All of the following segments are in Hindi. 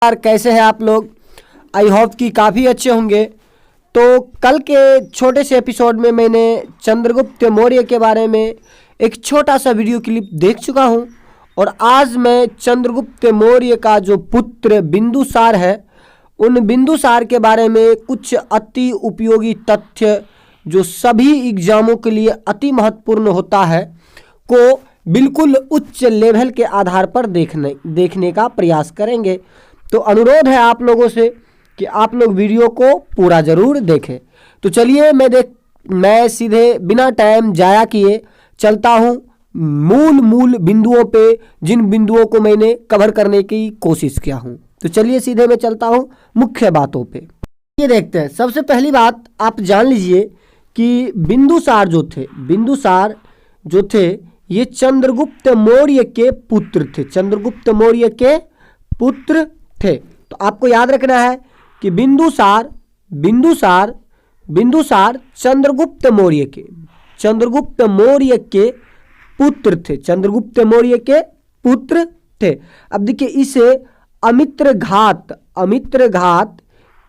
यार कैसे हैं आप लोग। आई होप कि काफ़ी अच्छे होंगे। तो कल के छोटे से एपिसोड में मैंने चंद्रगुप्त मौर्य के बारे में एक छोटा सा वीडियो क्लिप देख चुका हूं और आज मैं चंद्रगुप्त मौर्य का जो पुत्र बिंदुसार है उन बिंदुसार के बारे में कुछ अति उपयोगी तथ्य जो सभी एग्जामों के लिए अति महत्वपूर्ण होता है को बिल्कुल उच्च लेवल के आधार पर देखने का प्रयास करेंगे। तो अनुरोध है आप लोगों से कि आप लोग वीडियो को पूरा जरूर देखें। तो चलिए मैं सीधे बिना टाइम जाया किए चलता हूं मूल बिंदुओं पे, जिन बिंदुओं को मैंने कवर करने की कोशिश किया हूं। तो चलिए सीधे मैं चलता हूं मुख्य बातों पे। ये देखते हैं। सबसे पहली बात आप जान लीजिए कि बिंदुसार जो थे ये चंद्रगुप्त मौर्य के पुत्र थे। चंद्रगुप्त मौर्य के पुत्र थे। तो आपको याद रखना है कि बिंदुसार चंद्रगुप्त मौर्य के पुत्र थे। चंद्रगुप्त मौर्य के पुत्र थे। अब देखिए इसे अमित्रघात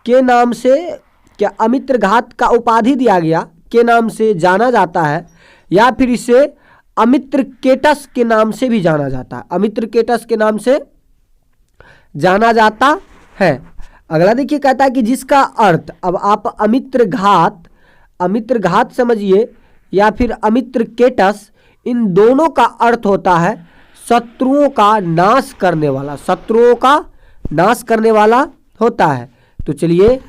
के नाम से, क्या अमित्रघात का उपाधि दिया गया के नाम से जाना जाता है या फिर इसे अमित्रकेटस के नाम से भी जाना जाता है। अमित्रकेटस के नाम से जाना जाता है। अगला देखिए कहता है कि जिसका अर्थ, अब आप अमित्रघात समझिए या फिर अमित्रकेटस, इन दोनों का अर्थ होता है शत्रुओं का नाश करने वाला होता है। तो चलिए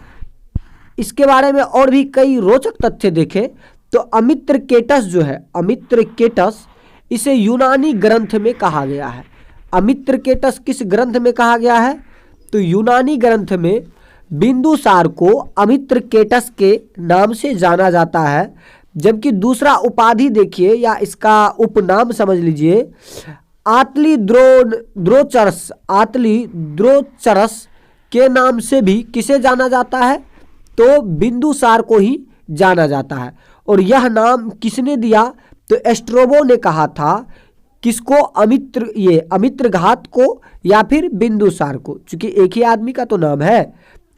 इसके बारे में और भी कई रोचक तथ्य देखें। तो अमित्रकेटस इसे यूनानी ग्रंथ में कहा गया है। अमित्रकेटस किस ग्रंथ में कहा गया है? तो यूनानी ग्रंथ में बिंदुसार को अमित्रकेटस के नाम से जाना जाता है। जबकि दूसरा उपाधि देखिए या इसका उपनाम समझ लीजिए, आतली द्रोचरस के नाम से भी किसे जाना जाता है? तो बिंदुसार को ही जाना जाता है। और यह नाम किसने दिया? तो एस्ट्रोबो ने कहा था। किसको? अमित्रघात को या फिर बिंदुसार को, क्योंकि एक ही आदमी का तो नाम है।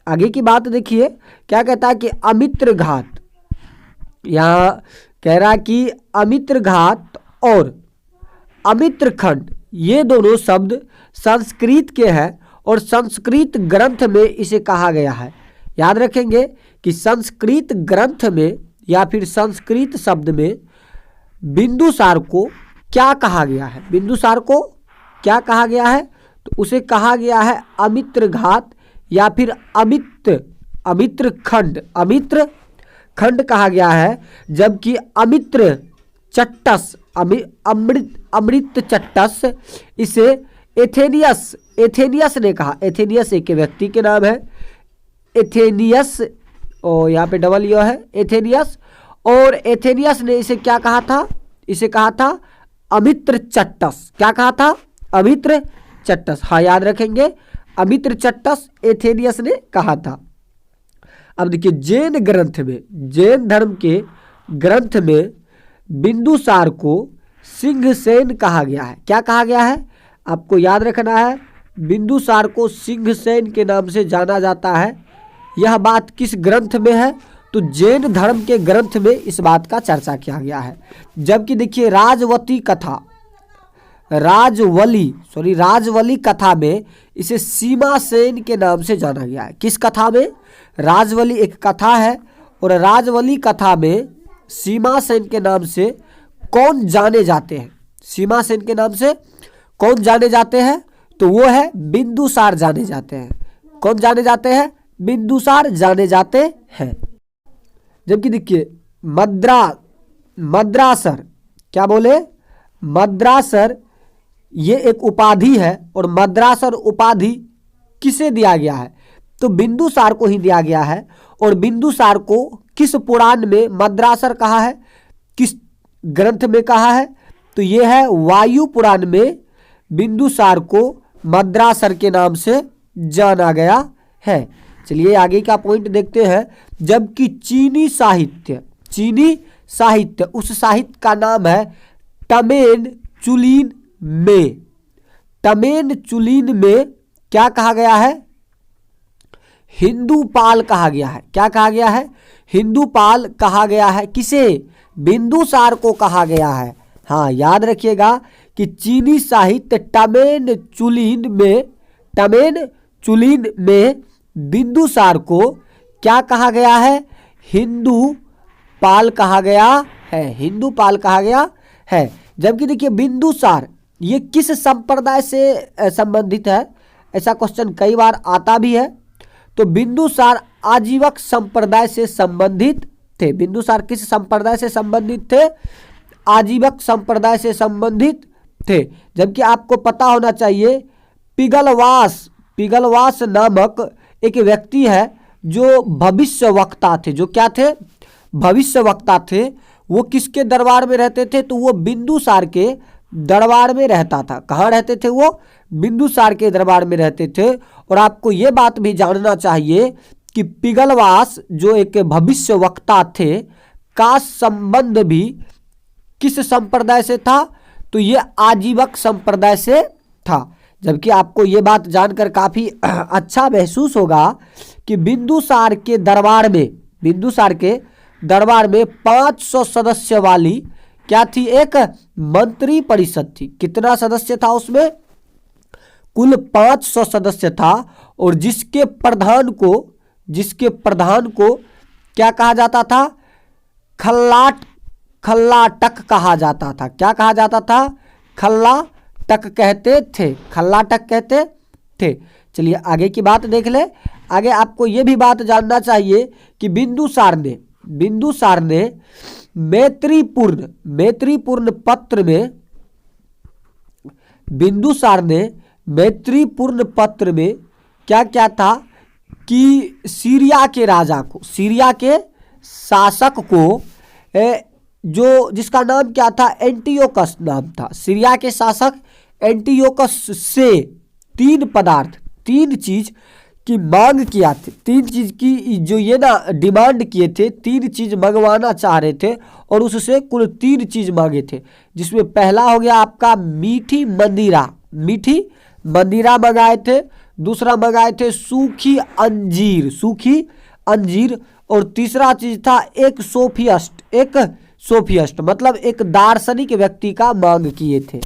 आगे की बात देखिए क्या कहता है कि अमित्रघात, यहां कह रहा कि अमित्रघात और अमित्रखंड ये दोनों शब्द संस्कृत के हैं और संस्कृत ग्रंथ में इसे कहा गया है। याद रखेंगे कि संस्कृत ग्रंथ में या फिर संस्कृत शब्द में बिंदुसार को क्या कहा गया है? बिंदुसार को क्या कहा गया है? तो उसे कहा गया है अमित्रघात या फिर अमित्रखंड कहा गया है। जबकि अमृतचट्टस इसे एथेनियस ने कहा। एथेनियस एक व्यक्ति के नाम है, एथेनियस, और यहाँ पे डबल यो है एथेनियस, और एथेनियस ने इसे क्या कहा था? इसे कहा था अमित्रचट्टस। क्या कहा था? अमित्रचट्टस। हाँ याद रखेंगे, अमित्रचट्टस एथेनियस ने कहा था। अब देखिए जैन धर्म के ग्रंथ में बिंदुसार को सिंहसेन कहा गया है। क्या कहा गया है? आपको याद रखना है, बिंदुसार को सिंहसेन के नाम से जाना जाता है। यह बात किस ग्रंथ में है? तो जैन धर्म के ग्रंथ में इस बात का चर्चा किया गया है। जबकि देखिए राजवली कथा में इसे सीमासेन के नाम से जाना गया है। किस कथा में? राजवली एक कथा है और राजवली कथा में सीमासेन के नाम से कौन जाने जाते हैं? सीमासेन के नाम से कौन जाने जाते हैं? तो वो है बिंदुसार जाने जाते हैं। कौन जाने जाते हैं? बिंदुसार जाने जाते हैं। जबकि देखिए मद्रासर, क्या बोले? मद्रासर ये एक उपाधि है और मद्रासर उपाधि किसे दिया गया है? तो बिंदुसार को ही दिया गया है। और बिंदुसार को किस पुराण में मद्रासर कहा है? किस ग्रंथ में कहा है? तो ये है वायु पुराण में बिंदुसार को मद्रासर के नाम से जाना गया है। चलिए आगे का पॉइंट देखते हैं। जबकि चीनी साहित्य उस साहित्य का नाम है टमेन चुलीन में क्या कहा गया है? हिंदूपाल कहा गया है। क्या कहा गया है? हिंदूपाल कहा गया है। किसे? बिंदुसार को कहा गया है। हाँ, याद रखिएगा कि चीनी साहित्य टमेन चुलिन में बिंदुसार को क्या कहा गया है? हिंदूपाल कहा गया है। हिंदूपाल कहा गया है। जबकि देखिए बिंदुसार ये किस संप्रदाय से संबंधित है, ऐसा क्वेश्चन कई बार आता भी है। तो बिंदुसार आजीवक संप्रदाय से संबंधित थे। बिंदुसार किस संप्रदाय से संबंधित थे? आजीवक संप्रदाय से संबंधित थे। जबकि आपको पता होना चाहिए पिगलवास नामक एक व्यक्ति है जो भविष्यवक्ता थे। जो क्या थे? भविष्यवक्ता थे। वो किसके दरबार में रहते थे? तो वो बिंदुसार के दरबार में रहता था। कहाँ रहते थे वो? बिंदुसार के दरबार में रहते थे। और आपको ये बात भी जानना चाहिए कि पिगलवास जो एक भविष्यवक्ता थे का संबंध भी किस संप्रदाय से था? तो ये आजीवक संप्रदाय से था। जबकि आपको ये बात जानकर काफी अच्छा महसूस होगा कि बिंदुसार के दरबार में 500 सदस्य वाली क्या थी? एक मंत्री परिषद थी। कितना सदस्य था उसमें? कुल 500 सदस्य था। और जिसके प्रधान को क्या कहा जाता था? खल्लाटक कहा जाता था। क्या कहा जाता था? खल्लाटक कहते थे। चलिए आगे की बात देख ले। आगे आपको यह भी बात जानना चाहिए कि बिंदुसार ने मैत्रीपूर्ण पत्र में क्या क्या था कि सीरिया के शासक को जो जिसका नाम क्या था? एंटियोकस नाम था। सीरिया के शासक एंटियोकस से तीन चीज की मांग किया थे। 3 चीज की जो ये ना डिमांड किए थे, 3 चीज मंगवाना चाह रहे थे और उससे कुल 3 चीज मांगे थे। जिसमें पहला हो गया आपका मीठी मंदिरा मंगाए थे। दूसरा मंगाए थे सूखी अंजीर। और तीसरा चीज था एक सोफियस्ट मतलब एक दार्शनिक व्यक्ति का मांग किए थे।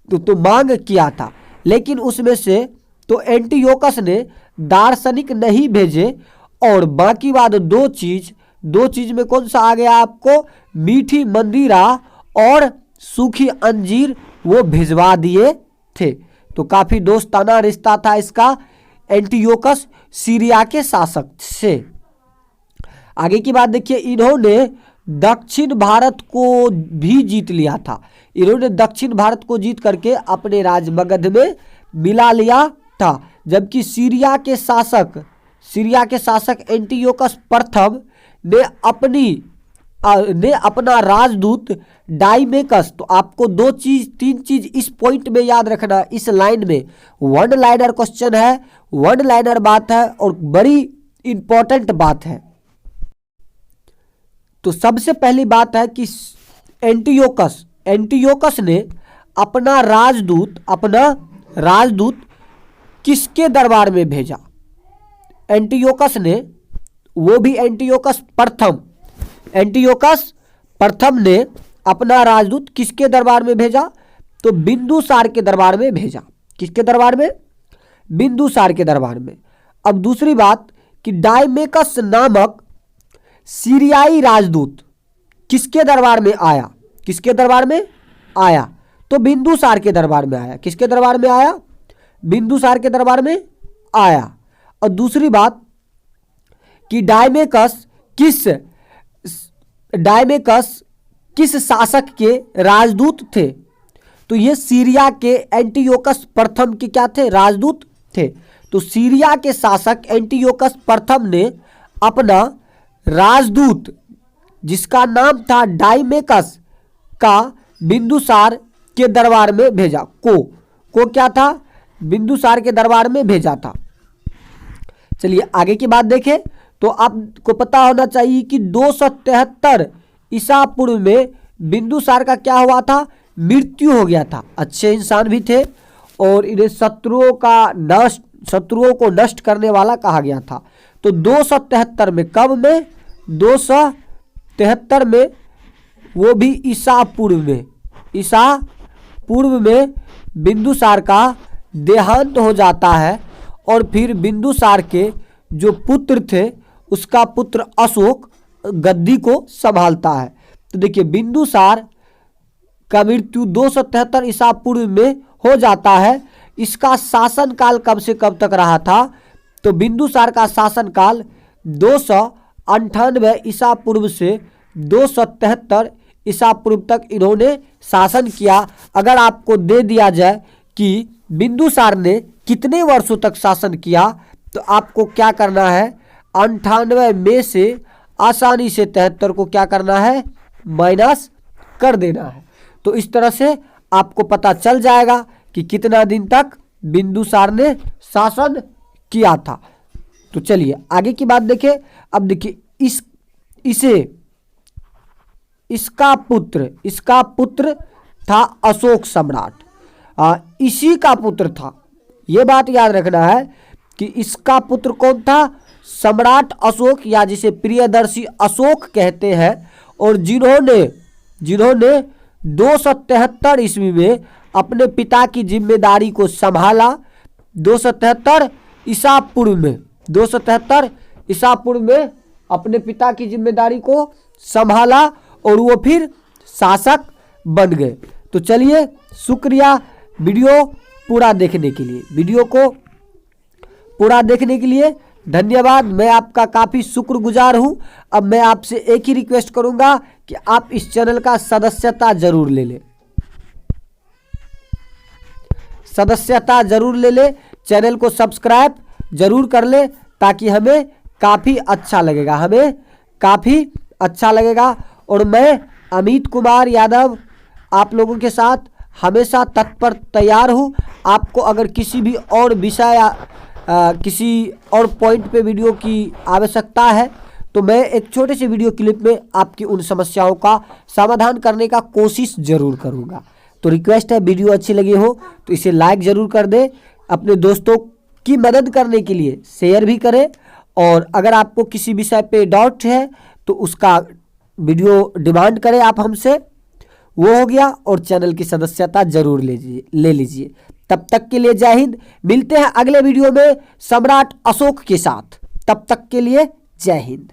तो मांग किया था, लेकिन उसमें से तो एंटियोकस ने दार्शनिक नहीं भेजे। और बाकी बाद दो चीज में कौन सा आ गया आपको? मीठी मंदिरा और सूखी अंजीर वो भिजवा दिए थे। तो काफी दोस्ताना रिश्ता था इसका एंटियोकस सीरिया के शासक से। आगे की बात देखिए, इन्होंने दक्षिण भारत को भी जीत लिया था। इन्होंने दक्षिण भारत को जीत करके अपने राज मगध में मिला लिया था। जबकि सीरिया के शासक एंटियोकस प्रथम ने अपना राजदूत डाइमेकस। तो आपको 3 चीज इस पॉइंट में याद रखना। इस लाइन में 1 लाइनर क्वेश्चन है, 1 लाइनर बात है और बड़ी इंपॉर्टेंट बात है। तो सबसे पहली बात है कि एंटियोकस ने अपना राजदूत किसके दरबार में भेजा? एंटियोकस ने, वो भी एंटियोकस प्रथम ने अपना राजदूत किसके दरबार में भेजा? तो बिंदुसार के दरबार में भेजा। किसके दरबार में? बिंदुसार के दरबार में। अब दूसरी बात कि डाइमेकस नामक सीरियाई राजदूत किसके दरबार में आया? तो बिंदुसार के दरबार में आया। किसके दरबार में आया? बिंदुसार के दरबार में आया। और दूसरी बात कि डाइमेकस किस शासक के राजदूत थे? तो ये सीरिया के एंटियोकस प्रथम के क्या थे? राजदूत थे। तो सीरिया के शासक एंटियोकस प्रथम ने अपना राजदूत जिसका नाम था डाइमेकस का बिंदुसार के दरबार में भेजा। को क्या था? बिंदुसार के दरबार में भेजा था। चलिए आगे की बात देखें। तो आपको पता होना चाहिए कि 273 ईसा पूर्व में बिंदुसार का क्या हुआ था? मृत्यु हो गया था। अच्छे इंसान भी थे और इन्हें शत्रुओं का शत्रुओं को नष्ट करने वाला कहा गया था। तो 273 में, कब में? 273 में, वो भी ईसा पूर्व में बिंदुसार का देहांत हो जाता है और फिर बिंदुसार के जो पुत्र थे उसका पुत्र अशोक गद्दी को संभालता है। तो देखिए बिंदुसार का मृत्यु 273 ईसा पूर्व में हो जाता है। इसका शासनकाल कब से कब तक रहा था? तो बिंदुसार का शासनकाल 298 ईसा पूर्व से 273 ईसा पूर्व तक इन्होंने शासन किया। अगर आपको दे दिया जाए कि बिंदुसार ने कितने वर्षों तक शासन किया तो आपको क्या करना है? 98 में से आसानी से 73 को क्या करना है? माइनस कर देना है। तो इस तरह से आपको पता चल जाएगा कि कितना दिन तक बिंदुसार ने शासन किया था। तो चलिए आगे की बात देखें। अब देखिए इसका पुत्र था अशोक सम्राट। इसी का पुत्र था, यह बात याद रखना है कि इसका पुत्र कौन था? सम्राट अशोक, या जिसे प्रियदर्शी अशोक कहते हैं, और जिन्होंने 273 ईस्वी में अपने पिता की जिम्मेदारी को संभाला। 273 ईसा पूर्व में, 273 ईसा पूर्व में अपने पिता की जिम्मेदारी को संभाला और वो फिर शासक बन गए। तो चलिए शुक्रिया वीडियो पूरा देखने के लिए। वीडियो को पूरा देखने के लिए धन्यवाद। मैं आपका काफ़ी शुक्रगुजार हूं। अब मैं आपसे एक ही रिक्वेस्ट करूंगा कि आप इस चैनल का सदस्यता जरूर ले लें, चैनल को सब्सक्राइब जरूर कर ले ताकि हमें काफ़ी अच्छा लगेगा। और मैं अमित कुमार यादव आप लोगों के साथ हमेशा तत्पर तैयार हूँ। आपको अगर किसी भी और विषय या किसी और पॉइंट पे वीडियो की आवश्यकता है तो मैं एक छोटे से वीडियो क्लिप में आपकी उन समस्याओं का समाधान करने का कोशिश ज़रूर करूँगा। तो रिक्वेस्ट है, वीडियो अच्छी लगी हो तो इसे लाइक ज़रूर कर दें, अपने दोस्तों की मदद करने के लिए शेयर भी करें, और अगर आपको किसी विषय पे डाउट है तो उसका वीडियो डिमांड करें आप हमसे, वो हो गया। और चैनल की सदस्यता जरूर ले लीजिए। तब तक के लिए जय हिंद। मिलते हैं अगले वीडियो में सम्राट अशोक के साथ। तब तक के लिए जय हिंद।